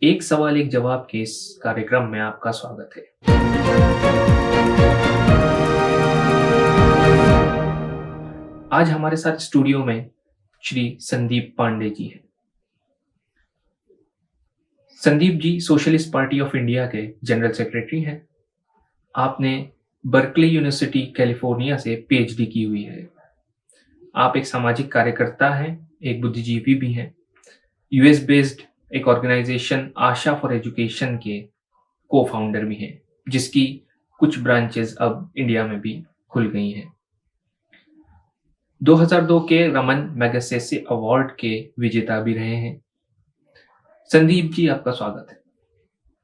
एक सवाल एक जवाब के इस कार्यक्रम में आपका स्वागत है। आज हमारे साथ स्टूडियो में श्री संदीप पांडे जी हैं। Sandeep ji socialist party of India के जनरल सेक्रेटरी हैं। आपने बर्कली यूनिवर्सिटी कैलिफोर्निया से पीएचडी की हुई है। आप एक सामाजिक कार्यकर्ता हैं, एक बुद्धिजीवी भी हैं। यूएस बेस्ड एक ऑर्गेनाइजेशन आशा फॉर एजुकेशन के को-फाउंडर भी हैं, जिसकी कुछ ब्रांचेस अब इंडिया में भी खुल गई हैं। 2002 के रमन मैगसेसे अवार्ड के विजेता भी रहे हैं। संदीप जी आपका स्वागत है।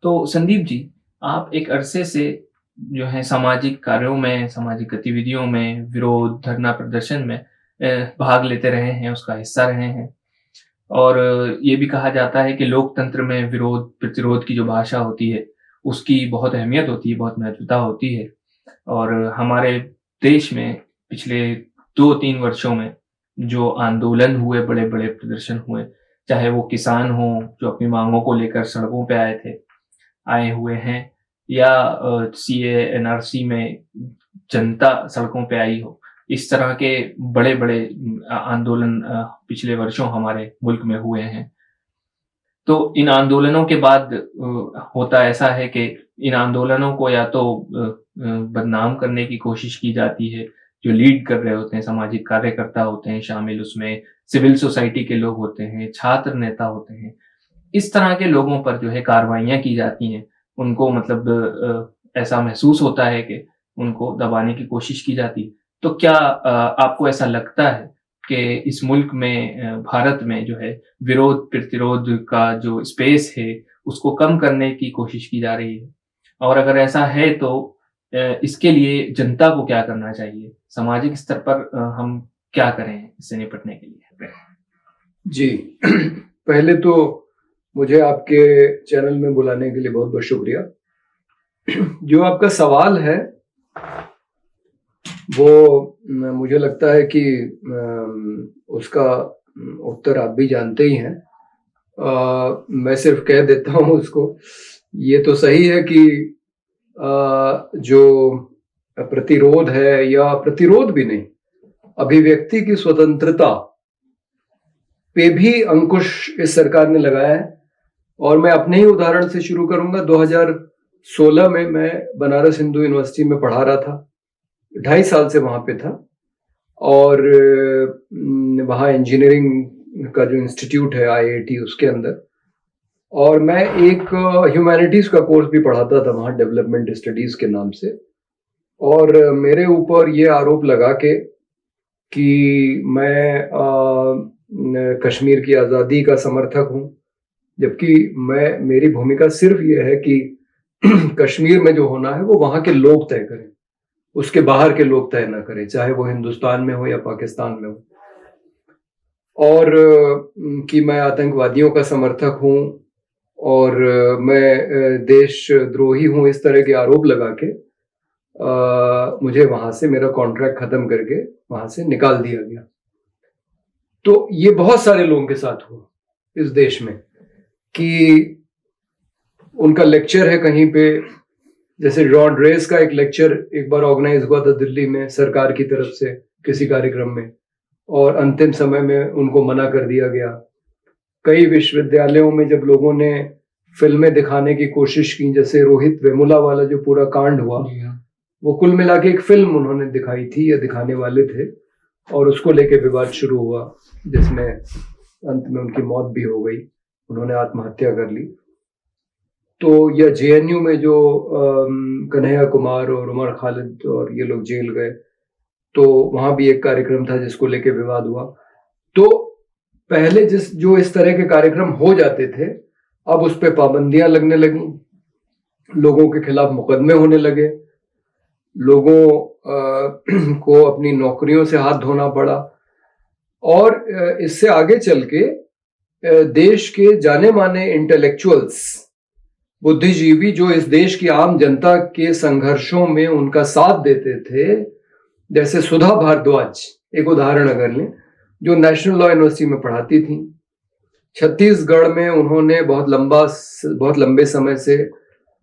तो संदीप जी, आप एक अरसे से जो है सामाजिक कार्यों में, सामाजिक गतिविधियों में, विरोध, धरना प्रदर्शन में भाग लेते रहे हैं, उसका हिस्सा रहे हैं। और ये भी कहा जाता है कि लोकतंत्र में विरोध प्रतिरोध की जो भाषा होती है, उसकी बहुत अहमियत होती है, बहुत महत्वता होती है। और हमारे देश में पिछले 2-3 वर्षों में जो आंदोलन हुए, बड़े-बड़े प्रदर्शन हुए, चाहे वो किसान हों जो अपनी मांगों को लेकर सड़कों पे आए हुए हैं, या सीए एनआरसी में जनता सड़कों पे आई हो, इस तरह के बड़े-बड़े आंदोलन पिछले वर्षों हमारे मुल्क में हुए हैं। तो इन आंदोलनों के बाद होता ऐसा है कि इन आंदोलनों को या तो बदनाम करने की कोशिश की जाती है, जो लीड कर रहे होते हैं, सामाजिक कार्यकर्ता होते हैं शामिल उसमें, सिविल सोसाइटी के लोग होते हैं, छात्र नेता होते हैं। इस तरह के लोगों पर जो है कार्रवाइयाँ की जाती हैं। उनको मतलब ऐसा महसूस होता है कि उनको दबाने की कोशिश की जाती है। तो क्या आपको ऐसा लगता है कि इस मुल्क में भारत में जो है विरोध प्रतिरोध का जो स्पेस है, उसको कम करने की कोशिश की जा रही है? और अगर ऐसा है तो इसके लिए जनता को क्या करना चाहिए? सामाजिक स्तर पर हम क्या करें इससे निपटने के लिए? जी पहले तो मुझे आपके चैनल में बुलाने के लिए बहुत-बहुत शुक्रिया। जो आपका सवाल है वो मुझे लगता है कि उसका उत्तर आप भी जानते ही हैं। मैं सिर्फ कह देता हूँ उसको। ये तो सही है कि जो प्रतिरोध है, या प्रतिरोध भी नहीं, अभिव्यक्ति की स्वतंत्रता पे भी अंकुश इस सरकार ने लगाया है। और मैं अपने ही उदाहरण से शुरू करूंगा। 2016 में मैं बनारस हिंदू यूनिवर्सिटी में पढ़ा रहा था, 2.5 साल से वहां पे था। और वहां इंजीनियरिंग का जो इंस्टीट्यूट है आईआईटी, उसके अंदर, और मैं एक ह्यूमैनिटीज का कोर्स भी पढ़ाता था वहां, डेवलपमेंट स्टडीज के नाम से। और मेरे ऊपर ये आरोप लगा के कि मैं कश्मीर की आज़ादी का समर्थक हूँ, जबकि मेरी भूमिका सिर्फ ये है कि कश्मीर में जो होना है वो वहां के लोग तय करें, उसके बाहर के लोग तय ना करें, चाहे वो हिंदुस्तान में हो या पाकिस्तान में हो। और कि मैं आतंकवादियों का समर्थक हूँ और मैं देशद्रोही हूँ, इस तरह के आरोप लगा के मुझे वहां से मेरा कॉन्ट्रैक्ट खत्म करके वहां से निकाल दिया गया। तो ये बहुत सारे लोगों के साथ हुआ इस देश में कि उनका लेक्चर है कहीं पे, जैसे जॉन ड्रेस का एक लेक्चर एक बार ऑर्गेनाइज हुआ था दिल्ली में सरकार की तरफ से किसी कार्यक्रम में, और अंतिम समय में उनको मना कर दिया गया। कई विश्वविद्यालयों में जब लोगों ने फिल्में दिखाने की कोशिश की, जैसे रोहित वेमुला वाला जो पूरा कांड हुआ, वो कुल मिला के एक फिल्म उन्होंने दिखाई थी या दिखाने वाले थे, और उसको लेके विवाद शुरू हुआ, जिसमें अंत में उनकी मौत भी हो गई, उन्होंने आत्महत्या कर ली। तो या जेएनयू में जो कन्हैया कुमार और उमर खालिद और ये लोग जेल गए, तो वहां भी एक कार्यक्रम था जिसको लेके विवाद हुआ। तो पहले जो इस तरह के कार्यक्रम हो जाते थे, अब उस पर पाबंदियां लगने लगी, लोगों के खिलाफ मुकदमे होने लगे, लोगों को अपनी नौकरियों से हाथ धोना पड़ा। और इससे आगे चल के देश के जाने माने इंटेलेक्चुअल्स, बुद्धिजीवी, जो इस देश की आम जनता के संघर्षों में उनका साथ देते थे, जैसे सुधा भारद्वाज एक उदाहरण अगर लें, जो नेशनल लॉ यूनिवर्सिटी में पढ़ाती थी, छत्तीसगढ़ में उन्होंने बहुत लंबे समय से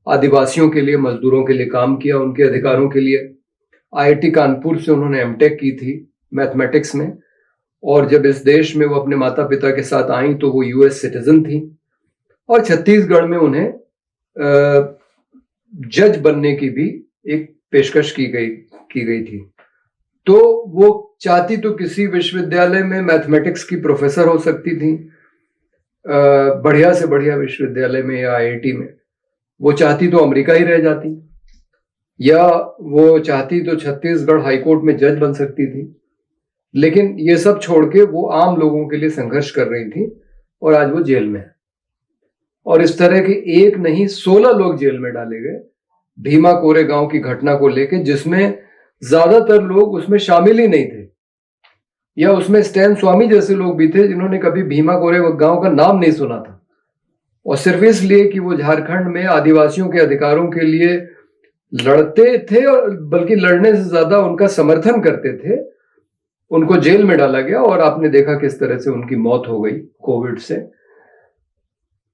आदिवासियों के लिए, मजदूरों के लिए काम किया, उनके अधिकारों के लिए। आईआईटी कानपुर से उन्होंने एमटेक की थी मैथमेटिक्स में, और जब इस देश में वो अपने माता पिता के साथ आई तो वो यूएस सिटीजन थी, और छत्तीसगढ़ में उन्हें जज बनने की भी एक पेशकश की गई थी। तो वो चाहती तो किसी विश्वविद्यालय में मैथमेटिक्स की प्रोफेसर हो सकती थी, बढ़िया से बढ़िया विश्वविद्यालय में या आईआईटी में। वो चाहती तो अमेरिका ही रह जाती, या वो चाहती तो छत्तीसगढ़ हाईकोर्ट में जज बन सकती थी। लेकिन ये सब छोड़ के वो आम लोगों के लिए संघर्ष कर रही थी, और आज वो जेल में है। और इस तरह के एक नहीं 16 लोग जेल में डाले गए भीमा कोरेगांव की घटना को लेकर, जिसमें ज्यादातर लोग उसमें शामिल ही नहीं थे, या उसमें स्टैन स्वामी जैसे लोग भी थे जिन्होंने कभी भीमा कोरेगांव का नाम नहीं सुना था, और सिर्फ इसलिए कि वो झारखंड में आदिवासियों के अधिकारों के लिए लड़ते थे, और बल्कि लड़ने से ज्यादा उनका समर्थन करते थे, उनको जेल में डाला गया। और आपने देखा किस तरह से उनकी मौत हो गई कोविड से।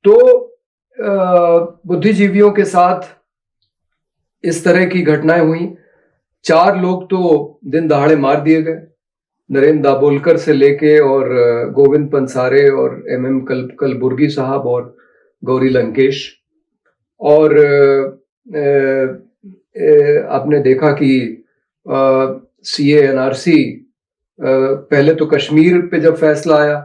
तो बुद्धिजीवियों के साथ इस तरह की घटनाएं हुई। 4 लोग तो दिन दहाड़े मार दिए गए, नरेंद्र दाभोलकर से लेके और गोविंद पंसारे और एमएम कलबुर्गी साहब और गौरी लंकेश। और आपने देखा कि सीए एनआरसी, पहले तो कश्मीर पे जब फैसला आया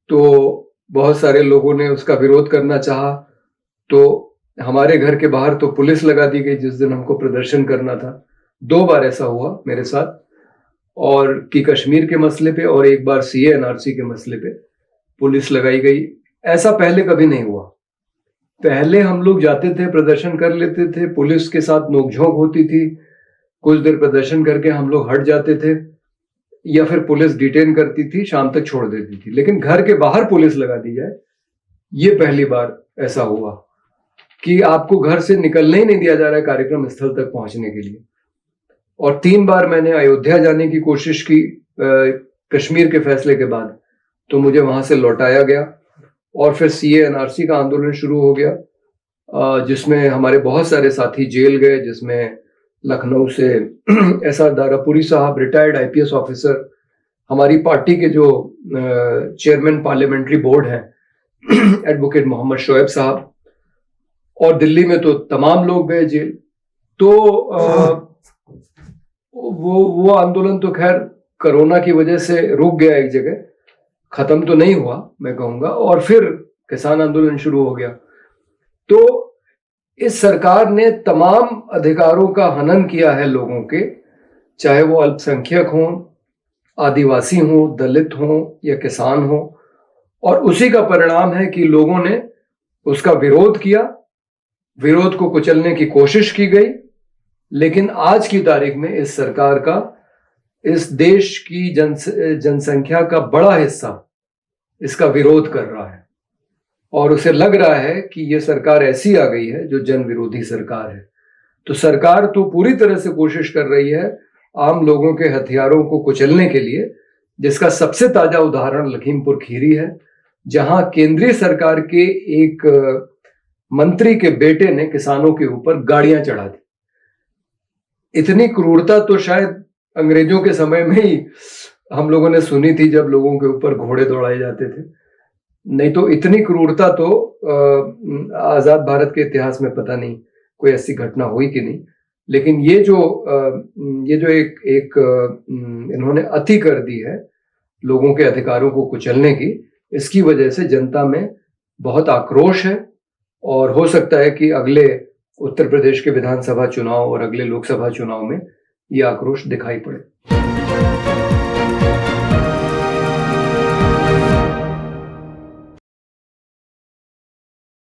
तो बहुत सारे लोगों ने उसका विरोध करना चाहा, तो हमारे घर के बाहर तो पुलिस लगा दी गई जिस दिन हमको प्रदर्शन करना था। 2 बार ऐसा हुआ मेरे साथ, और कि कश्मीर के मसले पे और एक बार सीए एनआरसी के मसले पे पुलिस लगाई गई। ऐसा पहले कभी नहीं हुआ। पहले हम लोग जाते थे, प्रदर्शन कर लेते थे, पुलिस के साथ नोकझोंक होती थी, कुछ देर प्रदर्शन करके हम लोग हट जाते थे, या फिर पुलिस डिटेन करती थी, शाम तक छोड़ देती थी। लेकिन घर के बाहर पुलिस लगा दी जाए, ये पहली बार ऐसा हुआ कि आपको घर से निकलने ही नहीं दिया जा रहा है कार्यक्रम स्थल तक पहुंचने के लिए। और 3 बार मैंने अयोध्या जाने की कोशिश की कश्मीर के फैसले के बाद, तो मुझे वहां से लौटाया गया। और फिर सीए एनआरसी का आंदोलन शुरू हो गया, जिसमें हमारे बहुत सारे साथी जेल गए, जिसमें लखनऊ से एसआर दारापुरी साहब, रिटायर्ड आईपीएस ऑफिसर, हमारी पार्टी के जो चेयरमैन पार्लियामेंट्री बोर्ड हैं एडवोकेट मोहम्मद शोएब साहब, और दिल्ली में तो तमाम लोग गए जेल। तो वो आंदोलन तो खैर कोरोना की वजह से रुक गया, एक जगह खत्म तो नहीं हुआ मैं कहूंगा, और फिर किसान आंदोलन शुरू हो गया। तो इस सरकार ने तमाम अधिकारों का हनन किया है लोगों के, चाहे वो अल्पसंख्यक हों, आदिवासी हों, दलित हों या किसान हों। और उसी का परिणाम है कि लोगों ने उसका विरोध किया, विरोध को कुचलने की कोशिश की गई। लेकिन आज की तारीख में इस सरकार का, इस देश की जनसंख्या का बड़ा हिस्सा इसका विरोध कर रहा है, और उसे लग रहा है कि ये सरकार ऐसी आ गई है जो जन विरोधी सरकार है। तो सरकार तो पूरी तरह से कोशिश कर रही है आम लोगों के हथियारों को कुचलने के लिए, जिसका सबसे ताजा उदाहरण लखीमपुर खीरी है, जहां केंद्रीय सरकार के एक मंत्री के बेटे ने किसानों के ऊपर गाड़ियां चढ़ा दी। इतनी क्रूरता तो शायद अंग्रेजों के समय में ही हम लोगों ने सुनी थी, जब लोगों के ऊपर घोड़े दौड़ाए जाते थे। नहीं तो इतनी क्रूरता तो आजाद भारत के इतिहास में पता नहीं कोई ऐसी घटना हुई कि नहीं। लेकिन ये जो एक इन्होंने अति कर दी है लोगों के अधिकारों को कुचलने की, इसकी वजह से जनता में बहुत आक्रोश है। और हो सकता है कि अगले उत्तर प्रदेश के विधानसभा चुनाव और अगले लोकसभा चुनाव में ये आक्रोश दिखाई पड़े।